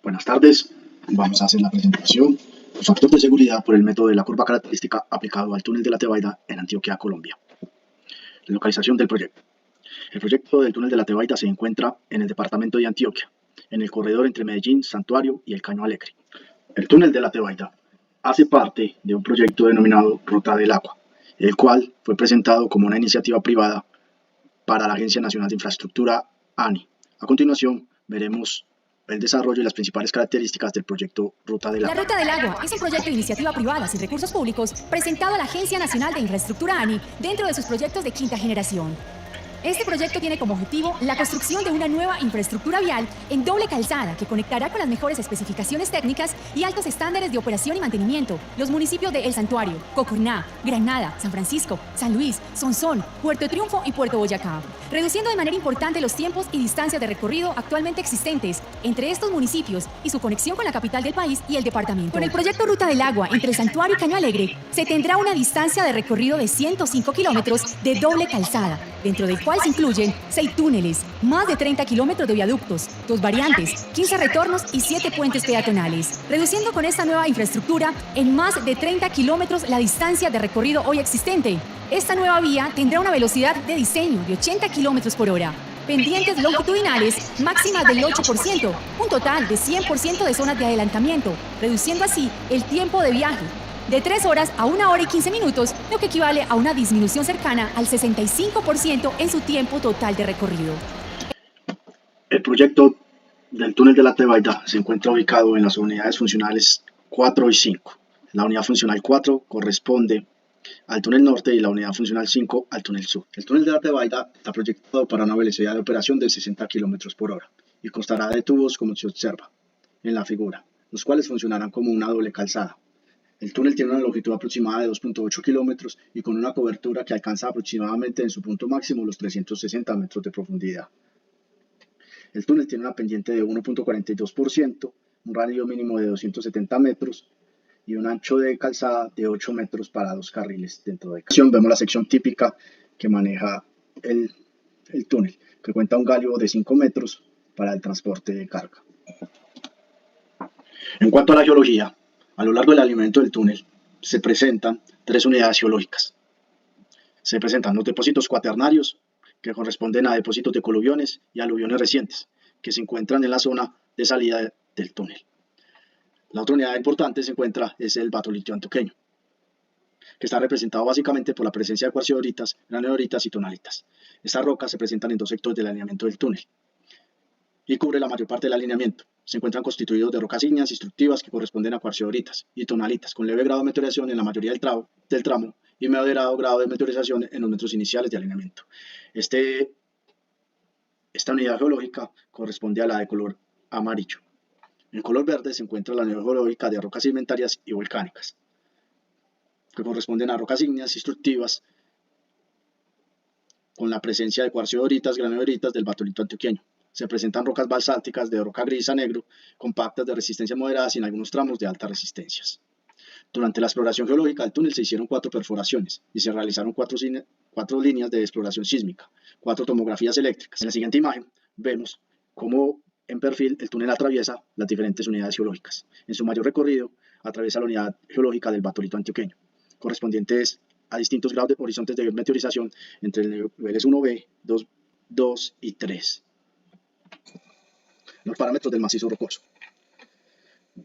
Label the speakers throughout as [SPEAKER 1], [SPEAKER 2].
[SPEAKER 1] Buenas tardes, vamos a hacer la presentación. Los factores de seguridad por el método de la curva característica aplicado al túnel de la Tebaida en Antioquia, Colombia. La localización del proyecto. El proyecto del túnel de la Tebaida se encuentra en el departamento de Antioquia, en el corredor entre Medellín, Santuario y el Caño Alegre. El túnel de la Tebaida hace parte de un proyecto denominado Ruta del Agua, el cual fue presentado como una iniciativa privada para la Agencia Nacional de Infraestructura, ANI. A continuación, veremos el desarrollo y las principales características del proyecto Ruta del Agua.
[SPEAKER 2] La Ruta del Agua es un proyecto de iniciativa privada sin recursos públicos presentado a la Agencia Nacional de Infraestructura ANI dentro de sus proyectos de quinta generación. Este proyecto tiene como objetivo la construcción de una nueva infraestructura vial en doble calzada que conectará con las mejores especificaciones técnicas y altos estándares de operación y mantenimiento los municipios de El Santuario, Cocorná, Granada, San Francisco, San Luis, Sonsón, Puerto Triunfo y Puerto Boyacá, reduciendo de manera importante los tiempos y distancias de recorrido actualmente existentes entre estos municipios y su conexión con la capital del país y el departamento. Con el proyecto Ruta del Agua entre El Santuario y Caño Alegre se tendrá una distancia de recorrido de 105 kilómetros de doble calzada, dentro del cual se incluyen 6 túneles, más de 30 kilómetros de viaductos, 2 variantes, 15 retornos y 7 puentes peatonales, reduciendo con esta nueva infraestructura en más de 30 kilómetros la distancia de recorrido hoy existente. Esta nueva vía tendrá una velocidad de diseño de 80 kilómetros por hora, pendientes longitudinales máximas del 8%, un total de 100% de zonas de adelantamiento, reduciendo así el tiempo de viaje de 3 horas a 1 hora y 15 minutos, lo que equivale a una disminución cercana al 65% en su tiempo total de recorrido.
[SPEAKER 1] El proyecto del túnel de la Tebaida se encuentra ubicado en las unidades funcionales 4 y 5. La unidad funcional 4 corresponde al túnel norte y la unidad funcional 5 al túnel sur. El túnel de la Tebaida está proyectado para una velocidad de operación de 60 km por hora y constará de tubos como se observa en la figura, los cuales funcionarán como una doble calzada. El túnel tiene una longitud aproximada de 2.8 kilómetros y con una cobertura que alcanza aproximadamente en su punto máximo los 360 metros de profundidad. El túnel tiene una pendiente de 1.42%, un radio mínimo de 270 metros y un ancho de calzada de 8 metros para 2 carriles dentro de cada. Vemos la sección típica que maneja el túnel, que cuenta un galio de 5 metros para el transporte de carga. En cuanto a la geología, a lo largo del alimento del túnel se presentan 3 unidades geológicas. Se presentan los depósitos cuaternarios, que corresponden a depósitos de coluviones y aluviones recientes, que se encuentran en la zona de salida del túnel. La otra unidad importante es el batolitio antioqueño, que está representado básicamente por la presencia de cuarciodoritas, granodoritas y tonalitas. Estas rocas se presentan en 2 sectores del alineamiento del túnel y cubre la mayor parte del alineamiento. Se encuentran constituidos de rocas ígneas instructivas que corresponden a cuarciodoritas y tonalitas, con leve grado de meteorización en la mayoría del tramo y moderado grado de meteorización en los metros iniciales de alineamiento. Esta unidad geológica corresponde a la de color amarillo. En color verde se encuentra la unidad geológica de rocas sedimentarias y volcánicas, que corresponden a rocas ígneas instructivas con la presencia de cuarciodoritas, granodoritas del batolito antioqueño. Se presentan rocas basálticas de roca gris a negro, compactas de resistencia moderada y en algunos tramos de altas resistencias. Durante la exploración geológica del túnel se hicieron 4 perforaciones y se realizaron 4 líneas de exploración sísmica, 4 tomografías eléctricas. En la siguiente imagen vemos cómo en perfil el túnel atraviesa las diferentes unidades geológicas. En su mayor recorrido atraviesa la unidad geológica del batolito antioqueño, correspondientes a distintos grados de horizontes de meteorización entre el niveles 1B, 2 y 3. Los parámetros del macizo rocoso.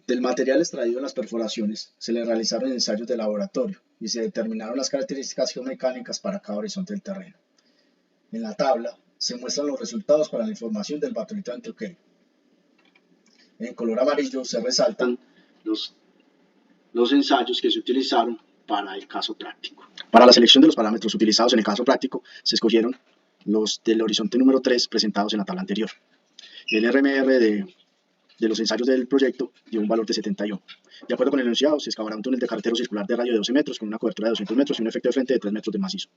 [SPEAKER 1] Del material extraído en las perforaciones se le realizaron ensayos de laboratorio y se determinaron las características geomecánicas para cada horizonte del terreno. En la tabla se muestran los resultados para la información del batolito antioqueño. En color amarillo se resaltan los ensayos que se utilizaron para el caso práctico. Para la selección de los parámetros utilizados en el caso práctico se escogieron los del horizonte número 3 presentados en la tabla anterior. El RMR de los ensayos del proyecto dio un valor de 71. De acuerdo con el enunciado, se excavará un túnel de carretero circular de radio de 12 metros con una cobertura de 200 metros y un efecto de frente de 3 metros de macizo.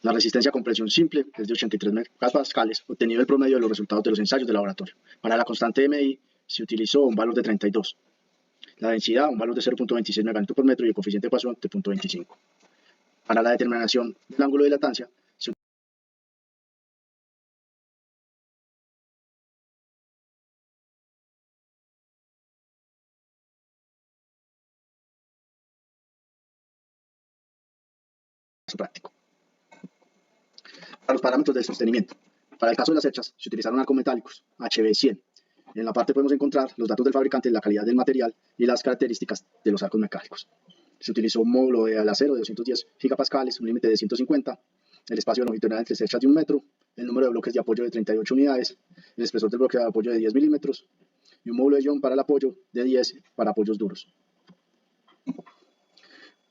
[SPEAKER 1] La resistencia a compresión simple es de 83 megapascales, obtenido el promedio de los resultados de los ensayos de laboratorio. Para la constante MI se utilizó un valor de 32. La densidad, un valor de 0.26 megalitros por metro y el coeficiente de Poisson de 0.25. Para la determinación del ángulo de dilatancia, práctico. Para los parámetros del sostenimiento. Para el caso de las cerchas, se utilizaron arcos metálicos HB100. En la parte podemos encontrar los datos del fabricante, la calidad del material y las características de los arcos mecánicos. Se utilizó un módulo de acero de 210 gigapascales, un límite de 150, el espacio longitudinal entre cerchas de 1 metro, el número de bloques de apoyo de 38 unidades, el espesor del bloque de apoyo de 10 milímetros y un módulo de ion para el apoyo de 10 para apoyos duros.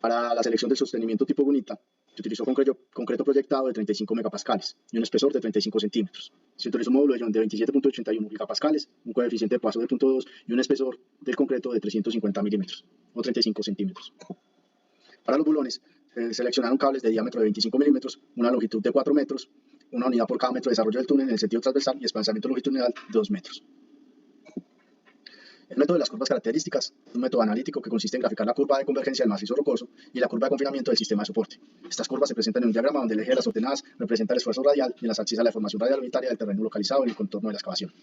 [SPEAKER 1] Para la selección del sostenimiento tipo Gunita, se utilizó concreto proyectado de 35 megapascales y un espesor de 35 centímetros. Se utilizó un módulo de ion de 27.81 gigapascales, un coeficiente de paso de 0.2 y un espesor del concreto de 350 milímetros o 35 centímetros. Para los bulones, seleccionaron cables de diámetro de 25 milímetros, una longitud de 4 metros, una unidad por cada metro de desarrollo del túnel en el sentido transversal y desplazamiento longitudinal de 2 metros. El método de las curvas características es un método analítico que consiste en graficar la curva de convergencia del macizo rocoso y la curva de confinamiento del sistema de soporte. Estas curvas se presentan en un diagrama donde el eje de las ordenadas representa el esfuerzo radial y en las abscisas la deformación radial unitaria del terreno localizado en el contorno de la excavación.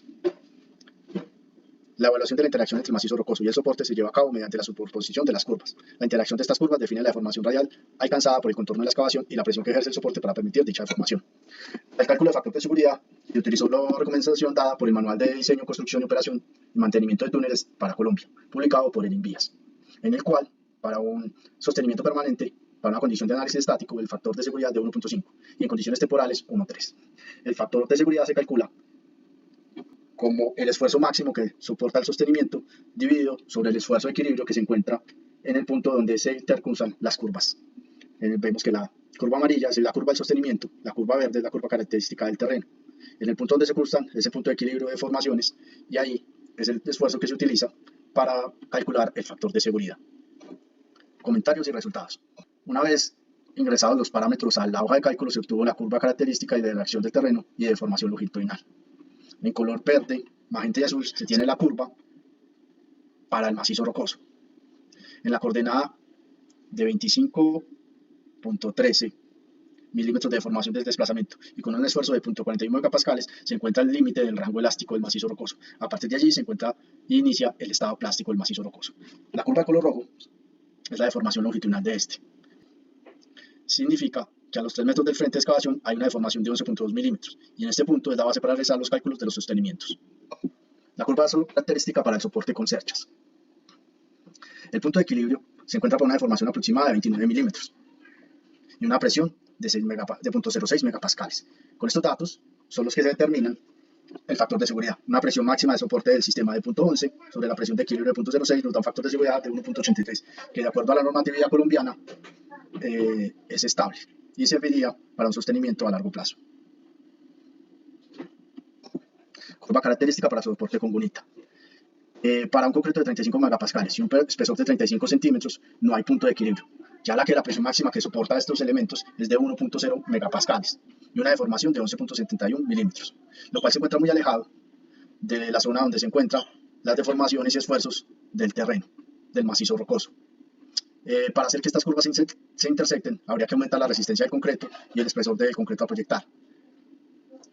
[SPEAKER 1] La evaluación de la interacción entre el macizo rocoso y el soporte se lleva a cabo mediante la superposición de las curvas. La interacción de estas curvas define la deformación radial alcanzada por el contorno de la excavación y la presión que ejerce el soporte para permitir dicha deformación. El cálculo de factor de seguridad se utilizó la recomendación dada por el Manual de Diseño, Construcción y Operación y Mantenimiento de Túneles para Colombia, publicado por el INVIAS, en el cual, para un sostenimiento permanente, para una condición de análisis estático, el factor de seguridad de 1.5 y en condiciones temporales 1.3. El factor de seguridad se calcula como el esfuerzo máximo que soporta el sostenimiento dividido sobre el esfuerzo de equilibrio que se encuentra en el punto donde se intercruzan las curvas. Vemos que la curva amarilla es la curva del sostenimiento, la curva verde es la curva característica del terreno. En el punto donde se cruzan es el punto de equilibrio de formaciones y ahí es el esfuerzo que se utiliza para calcular el factor de seguridad. Comentarios y resultados. Una vez ingresados los parámetros a la hoja de cálculo, se obtuvo la curva característica de la acción del terreno y de deformación longitudinal. En color verde, magenta y azul se tiene la curva para el macizo rocoso. En la coordenada de 25.13 milímetros de deformación del desplazamiento y con un esfuerzo de 0.41 megapascales se encuentra el límite del rango elástico del macizo rocoso. A partir de allí se encuentra y inicia el estado plástico del macizo rocoso. La curva de color rojo es la deformación longitudinal de este. Significa que a los 3 metros del frente de excavación hay una deformación de 11.2 milímetros y en este punto es la base para realizar los cálculos de los sostenimientos. La curva característica para el soporte con cerchas. El punto de equilibrio se encuentra para una deformación aproximada de 29 milímetros y una presión de 0.06 megapascales. Con estos datos son los que se determinan el factor de seguridad. Una presión máxima de soporte del sistema de 0.11 sobre la presión de equilibrio de 0.06 nos da un factor de seguridad de 1.83, que de acuerdo a la normatividad colombiana es estable y serviría para un sostenimiento a largo plazo. Curva característica para soporte con gunita. Para un concreto de 35 megapascales y un espesor de 35 centímetros no hay punto de equilibrio, ya que la presión máxima que soporta estos elementos es de 1.0 megapascales y una deformación de 11.71 milímetros, lo cual se encuentra muy alejado de la zona donde se encuentran las deformaciones y esfuerzos del terreno, del macizo rocoso. Para hacer que estas curvas se intersecten, habría que aumentar la resistencia del concreto y el espesor del concreto a proyectar.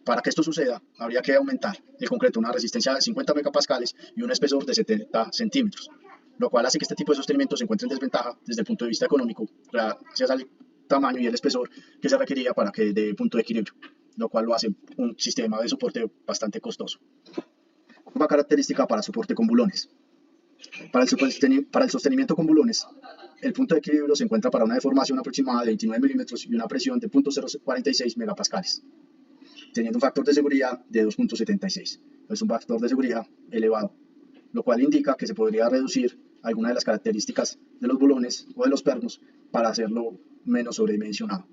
[SPEAKER 1] Para que esto suceda, habría que aumentar el concreto una resistencia de 50 megapascales y un espesor de 70 centímetros, lo cual hace que este tipo de sostenimiento se encuentre en desventaja desde el punto de vista económico, gracias al tamaño y el espesor que se requería para que dé punto de equilibrio, lo cual lo hace un sistema de soporte bastante costoso. Curva característica para soporte con bulones. Para el sostenimiento con bulones, el punto de equilibrio se encuentra para una deformación aproximada de 29 milímetros y una presión de 0.046 megapascales, teniendo un factor de seguridad de 2.76. Es un factor de seguridad elevado, lo cual indica que se podría reducir alguna de las características de los bulones o de los pernos para hacerlo menos sobredimensionado.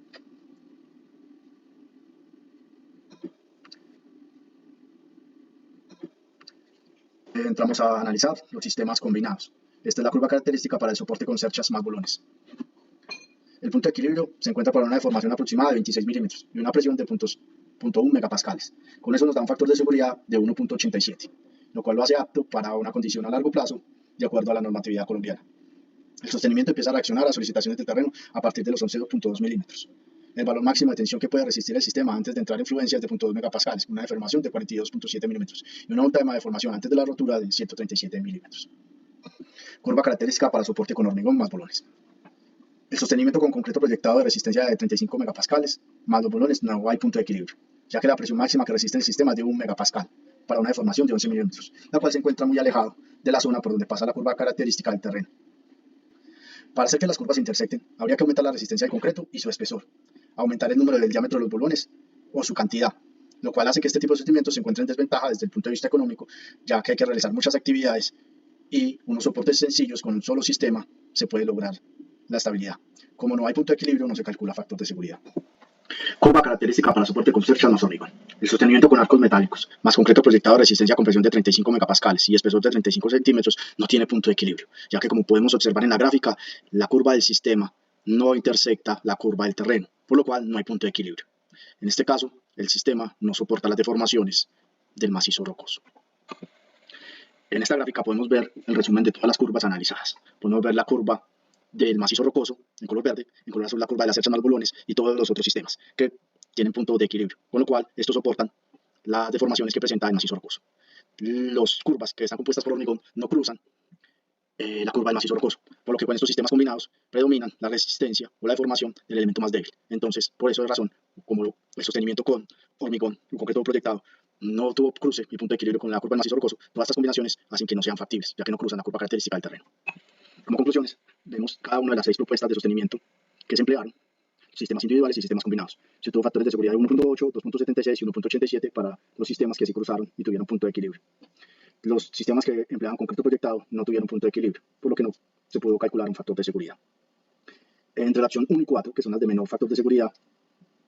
[SPEAKER 1] Entramos a analizar los sistemas combinados. Esta es la curva característica para el soporte con cerchas más bulones. El punto de equilibrio se encuentra para una deformación aproximada de 26 milímetros y una presión de 0.1 megapascales. Con eso nos da un factor de seguridad de 1.87, lo cual lo hace apto para una condición a largo plazo de acuerdo a la normatividad colombiana. El sostenimiento empieza a reaccionar a solicitaciones del terreno a partir de los 11.2 milímetros. El valor máximo de tensión que puede resistir el sistema antes de entrar en fluencia es de 0.2 megapascales, con una deformación de 42.7 milímetros y una última deformación antes de la rotura de 137 milímetros. Curva característica para soporte con hormigón más bulones. El sostenimiento con concreto proyectado de resistencia de 35 megapascales más los bolones no hay punto de equilibrio, ya que la presión máxima que resiste el sistema es de 1 megapascal para una deformación de 11 milímetros, la cual se encuentra muy alejado de la zona por donde pasa la curva característica del terreno. Para hacer que las curvas se intersecten, habría que aumentar la resistencia del concreto y su espesor, aumentar el número del diámetro de los bolones o su cantidad, lo cual hace que este tipo de sostenimiento se encuentre en desventaja desde el punto de vista económico, ya que hay que realizar muchas actividades y unos soportes sencillos con un solo sistema se puede lograr la estabilidad. Como no hay punto de equilibrio, no se calcula factor de seguridad. Curva característica para soporte con Construction más hormigón. El sostenimiento con arcos metálicos, más concreto proyectado de resistencia a compresión de 35 megapascales y espesor de 35 centímetros, no tiene punto de equilibrio, ya que como podemos observar en la gráfica, la curva del sistema no intersecta la curva del terreno, por lo cual no hay punto de equilibrio. En este caso, el sistema no soporta las deformaciones del macizo rocoso. En esta gráfica podemos ver el resumen de todas las curvas analizadas. Podemos ver la curva del macizo rocoso en color verde, en color azul la curva de las cerchas más bolones y todos los otros sistemas que tienen punto de equilibrio, con lo cual estos soportan las deformaciones que presenta el macizo rocoso. Las curvas que están compuestas por hormigón no cruzan la curva del macizo rocoso, por lo que con estos sistemas combinados predominan la resistencia o la deformación del elemento más débil. Entonces, por eso es razón, como el sostenimiento con hormigón, un concreto proyectado, no tuvo cruce y punto de equilibrio con la curva del macizo rocoso, todas estas combinaciones hacen que no sean factibles, ya que no cruzan la curva característica del terreno. Como conclusiones, vemos cada una de las 6 propuestas de sostenimiento que se emplearon, sistemas individuales y sistemas combinados. Se tuvo factores de seguridad de 1.8, 2.76 y 1.87 para los sistemas que sí cruzaron y tuvieron punto de equilibrio. Los sistemas que empleaban concreto proyectado no tuvieron punto de equilibrio, por lo que no se pudo calcular un factor de seguridad. Entre la opción 1 y 4, que son las de menor factor de seguridad,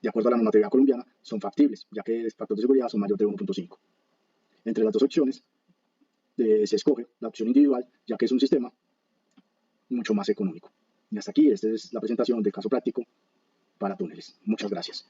[SPEAKER 1] de acuerdo a la normatividad colombiana, son factibles, ya que el factor de seguridad son mayor de 1.5. Entre las dos opciones, se escoge la opción individual, ya que es un sistema mucho más económico. Y hasta aquí, esta es la presentación del caso práctico para túneles. Muchas gracias.